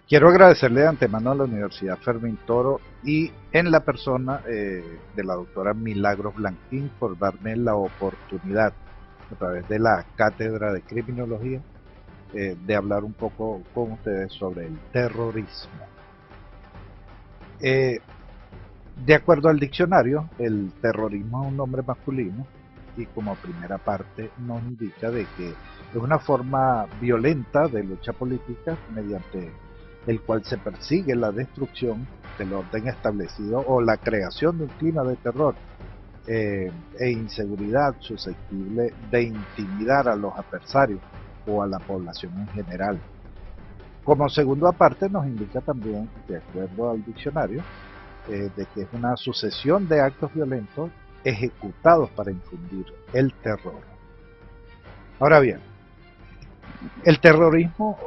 Quiero agradecerle de antemano a la Universidad Fermín Toro y en la persona de la doctora Milagros Blanquín por darme la oportunidad a través de la Cátedra de Criminología de hablar un poco con ustedes sobre el terrorismo. Eh, de acuerdo al diccionario, el terrorismo es un nombre masculino y como primera parte nos indica de que es una forma violenta de lucha política mediante el cual se persigue la destrucción del orden establecido o la creación de un clima de terror e inseguridad susceptible de intimidar a los adversarios o a la población en general. Como segunda parte nos indica también, de acuerdo al diccionario, de que es una sucesión de actos violentos ejecutados para infundir el terror. Ahora bien, el terrorismo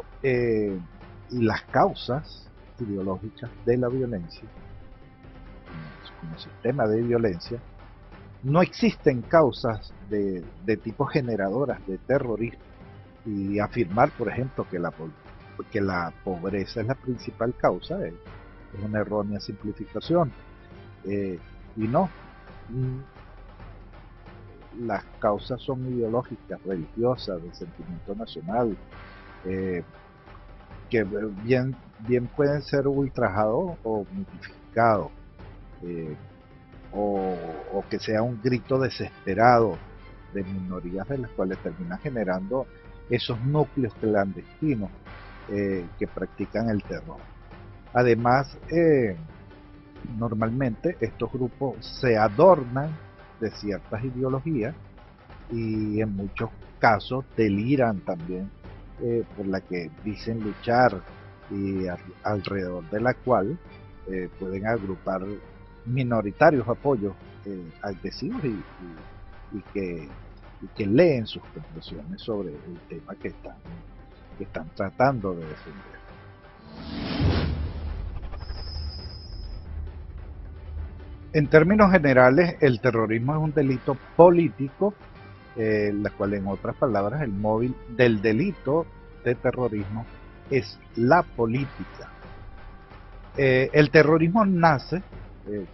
y las causas ideológicas de la violencia, como sistema de violencia, no existen causas de tipo generadoras de terrorismo. Y afirmar, por ejemplo, que la pobreza es la principal causa es una errónea simplificación. Y no, las causas son ideológicas, religiosas, de sentimiento nacional, eh, que bien pueden ser ultrajados o mitificados, eh, o, o que sea un grito desesperado de minorías de las cuales termina generando esos núcleos clandestinos que practican el terror. Además, normalmente estos grupos se adornan de ciertas ideologías y en muchos casos deliran también por la que dicen luchar y alrededor de la cual pueden agrupar minoritarios apoyos agresivos y que, y que leen sus conclusiones sobre el tema que están tratando de defender. En términos generales, el terrorismo es un delito político, la cual en otras palabras, el móvil del delito de terrorismo es la política. El terrorismo nace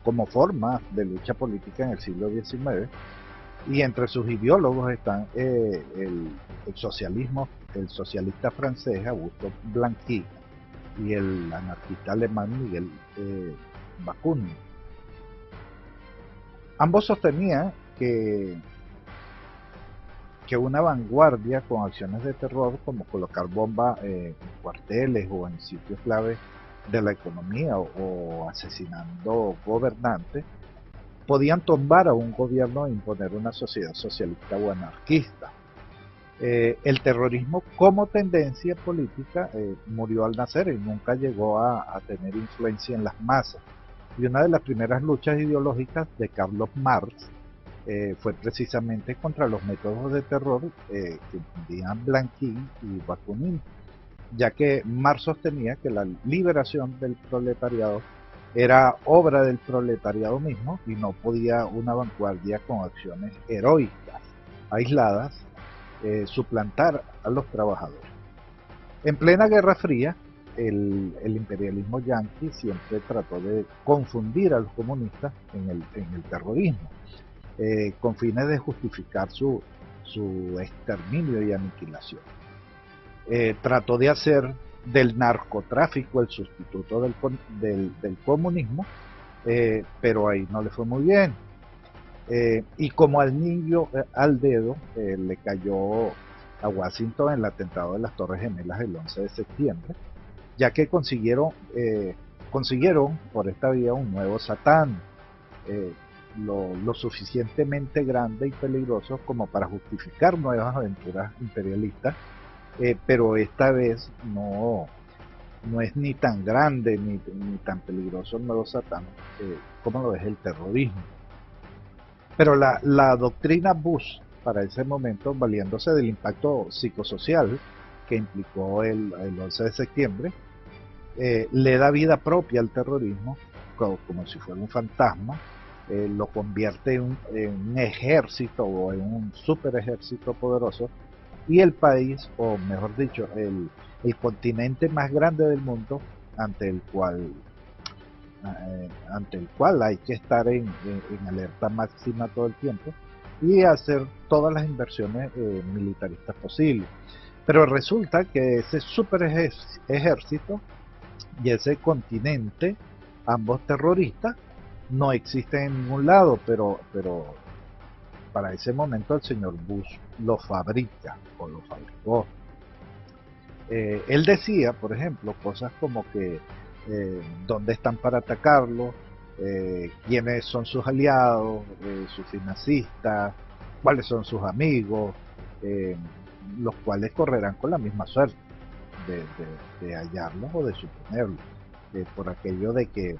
como forma de lucha política en el siglo XIX y entre sus ideólogos están el socialismo, el socialista francés Augusto Blanqui y el anarquista alemán Miguel Bakunin. Ambos sostenían que una vanguardia con acciones de terror como colocar bombas en cuarteles o en sitios claves de la economía o asesinando gobernantes podían tumbar a un gobierno e imponer una sociedad socialista o anarquista. El terrorismo como tendencia política murió al nacer y nunca llegó a tener influencia en las masas. Y una de las primeras luchas ideológicas de Carlos Marx fue precisamente contra los métodos de terror que infundían Blanqui y Bakunin, ya que Marx sostenía que la liberación del proletariado era obra del proletariado mismo y no podía una vanguardia con acciones heroicas, aisladas, suplantar a los trabajadores. En plena Guerra Fría, el imperialismo yanqui siempre trató de confundir a los comunistas en el terrorismo, con fines de justificar su exterminio y aniquilación. Trató de hacer del narcotráfico el sustituto del comunismo, pero ahí no le fue muy bien. Y como al niño al dedo le cayó a Washington el atentado de las Torres Gemelas el 11 de septiembre, ya que consiguieron por esta vía un nuevo Satán, lo suficientemente grande y peligroso como para justificar nuevas aventuras imperialistas, pero esta vez no es ni tan grande ni tan peligroso el nuevo Satán como lo es el terrorismo. Pero la doctrina Bush para ese momento, valiéndose del impacto psicosocial que implicó el 11 de septiembre, le da vida propia al terrorismo, como si fuera un fantasma, lo convierte en un ejército o en un super ejército poderoso, y el país, o mejor dicho, el continente más grande del mundo, ante el cual hay que estar en alerta máxima todo el tiempo y hacer todas las inversiones militaristas posibles. Pero resulta que ese super ejército y ese continente, ambos terroristas, no existen en ningún lado, pero para ese momento el señor Bush lo fabrica o lo fabricó. Él decía, por ejemplo, cosas como que dónde están para atacarlo, quiénes son sus aliados, sus financistas, cuáles son sus amigos, eh, los cuales correrán con la misma suerte de hallarlos o de suponerlos, por aquello de que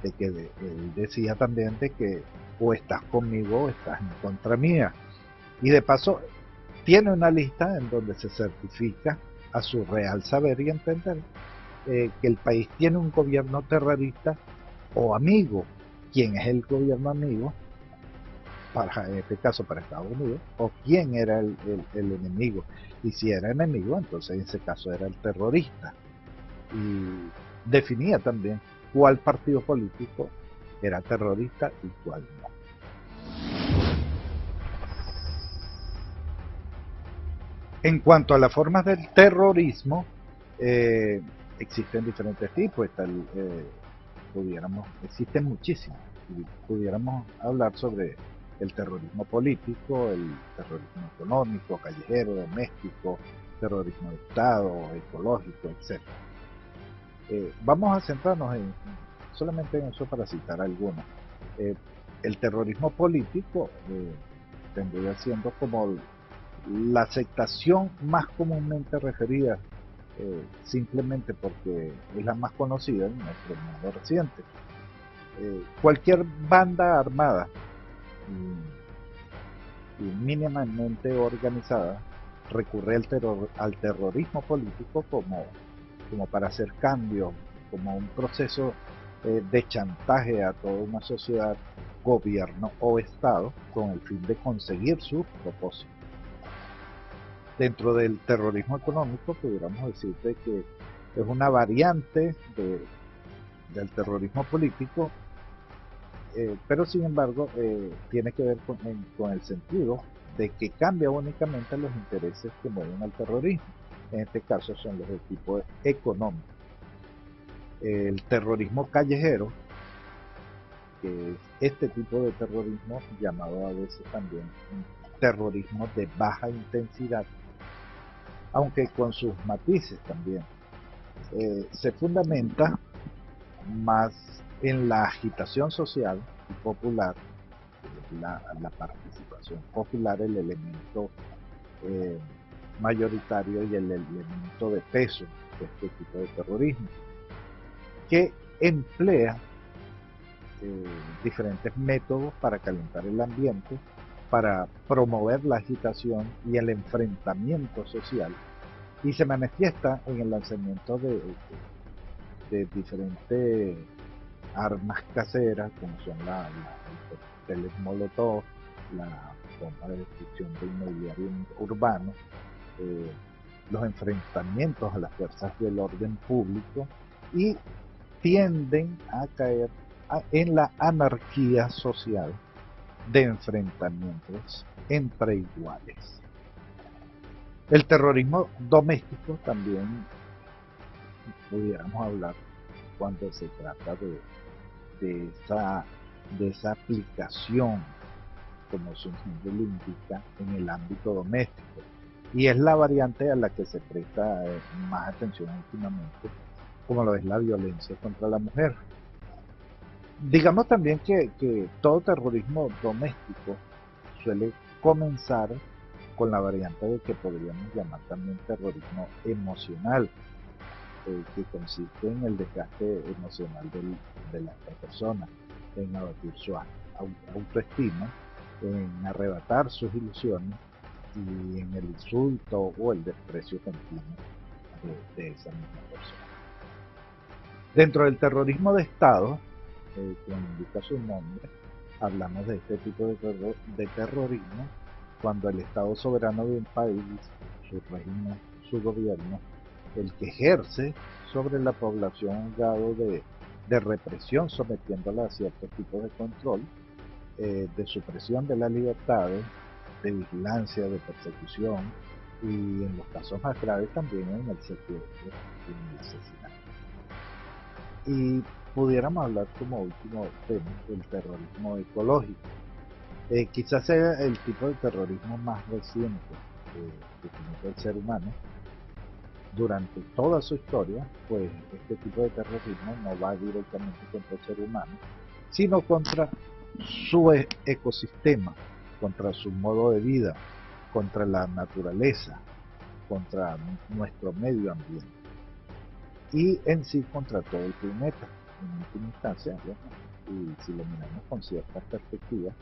él decía también de que o estás conmigo o estás en contra mía. Y de paso, tiene una lista en donde se certifica a su real saber y entender que el país tiene un gobierno terrorista o amigo. ¿Quién es el gobierno amigo? En este caso para Estados Unidos, o quién era el enemigo. Y si era enemigo, entonces en ese caso era el terrorista. Y definía también cuál partido político era terrorista y cuál no. En cuanto a las formas del terrorismo, eh, existen diferentes tipos. Existen muchísimos. Y pudiéramos hablar sobre el terrorismo político, el terrorismo económico, callejero, doméstico, terrorismo de Estado, ecológico, etc. Vamos a centrarnos solamente en eso para citar algunos. Eh, el terrorismo político vendría siendo como la aceptación más comúnmente referida, simplemente porque es la más conocida en nuestro mundo reciente. Cualquier banda armada y mínimamente organizada recurre al terrorismo político como para hacer cambios, como un proceso de chantaje a toda una sociedad, gobierno o Estado con el fin de conseguir sus propósitos. Dentro del terrorismo económico pudiéramos decirte que es una variante del terrorismo político, pero sin embargo tiene que ver con el sentido de que cambia únicamente los intereses que mueven al terrorismo. En este caso son los de tipo económico. El terrorismo callejero, que es este tipo de terrorismo llamado a veces también un terrorismo de baja intensidad, aunque con sus matices también, se fundamenta más en la agitación social y popular, la participación popular, el elemento eh, mayoritario y el elemento de peso de este tipo de terrorismo, que emplea diferentes métodos para calentar el ambiente, para promover la agitación y el enfrentamiento social, y se manifiesta en el lanzamiento de diferentes armas caseras, como son los cócteles Molotov, la bomba de destrucción de inmobiliario urbano, eh, los enfrentamientos a las fuerzas del orden público, y tienden a caer en la anarquía social de enfrentamientos entre iguales. El terrorismo doméstico también pudiéramos hablar cuando se trata de esa, de esa aplicación, como su nombre lo indica, en el ámbito doméstico. Y es la variante a la que se presta más atención últimamente, como lo es la violencia contra la mujer. Digamos también que todo terrorismo doméstico suele comenzar con la variante de que podríamos llamar también terrorismo emocional, que consiste en el desgaste emocional de la otra persona, en abatir su autoestima, en arrebatar sus ilusiones y en el insulto o el desprecio continuo de esa misma persona. Dentro del terrorismo de Estado, como indica su nombre, hablamos de este tipo de terrorismo cuando el Estado soberano de un país, su régimen, su gobierno, el que ejerce sobre la población un grado de represión, sometiéndola a ciertos tipos de control, de supresión de las libertades, de vigilancia, de persecución y en los casos más graves también en el secuestro y en el asesinato. Y pudiéramos hablar como último tema del terrorismo ecológico. Quizás sea el tipo de terrorismo más reciente que comete el ser humano. Durante toda su historia, pues este tipo de terrorismo no va directamente contra el ser humano, sino contra su ecosistema, contra su modo de vida, contra la naturaleza, contra nuestro medio ambiente y en sí contra todo el planeta. En última instancia, bueno, y si lo miramos con cierta perspectiva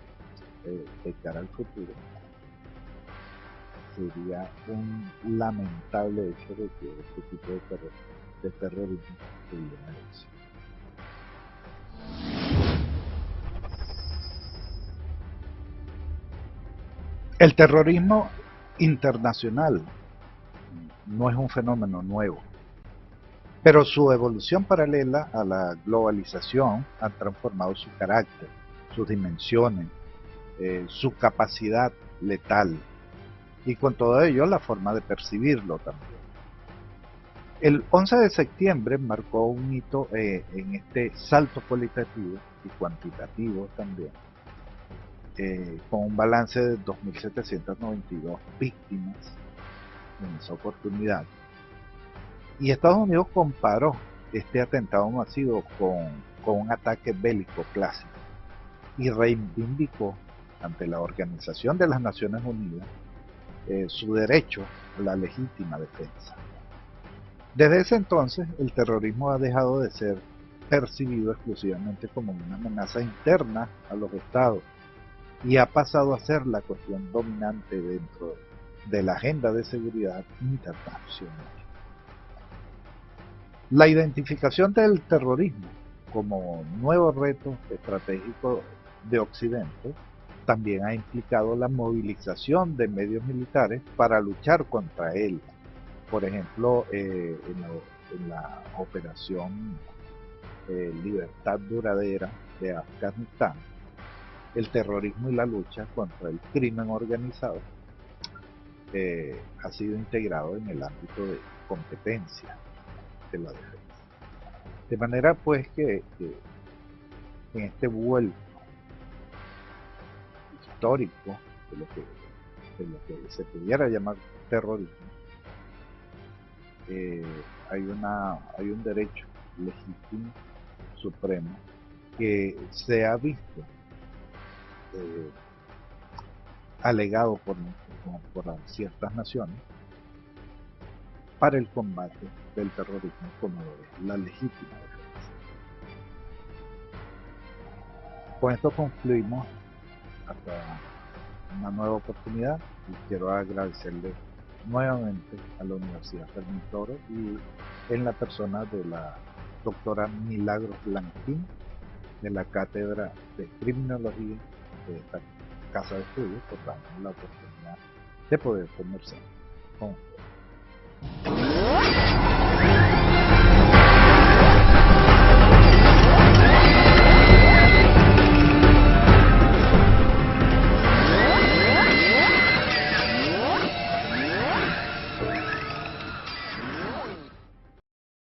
de cara al futuro, sería un lamentable hecho de que este tipo de terrorismo tuviera éxito. El terrorismo internacional no es un fenómeno nuevo, pero su evolución paralela a la globalización ha transformado su carácter, sus dimensiones, su capacidad letal y con todo ello la forma de percibirlo también. El 11 de septiembre marcó un hito en este salto cualitativo y cuantitativo también, con un balance de 2.792 víctimas en esa oportunidad. Y Estados Unidos comparó este atentado masivo con un ataque bélico clásico y reivindicó ante la Organización de las Naciones Unidas su derecho a la legítima defensa. Desde ese entonces, el terrorismo ha dejado de ser percibido exclusivamente como una amenaza interna a los estados y ha pasado a ser la cuestión dominante dentro de la agenda de seguridad internacional. La identificación del terrorismo como nuevo reto estratégico de Occidente también ha implicado la movilización de medios militares para luchar contra él. Por ejemplo, en la operación Libertad Duradera de Afganistán, el terrorismo y la lucha contra el crimen organizado ha sido integrado en el ámbito de competencia de la defensa. De manera pues que en este vuelco histórico de lo que se pudiera llamar terrorismo, eh, hay un derecho legítimo, supremo, que se ha visto eh, alegado por ciertas naciones para el combate del terrorismo como la legítima defensa. Con esto concluimos hasta una nueva oportunidad y quiero agradecerle nuevamente a la Universidad Fermín Toro y en la persona de la doctora Milagros Blanquín de la Cátedra de Criminología de esta casa de estudios por darnos la oportunidad de poder conversar con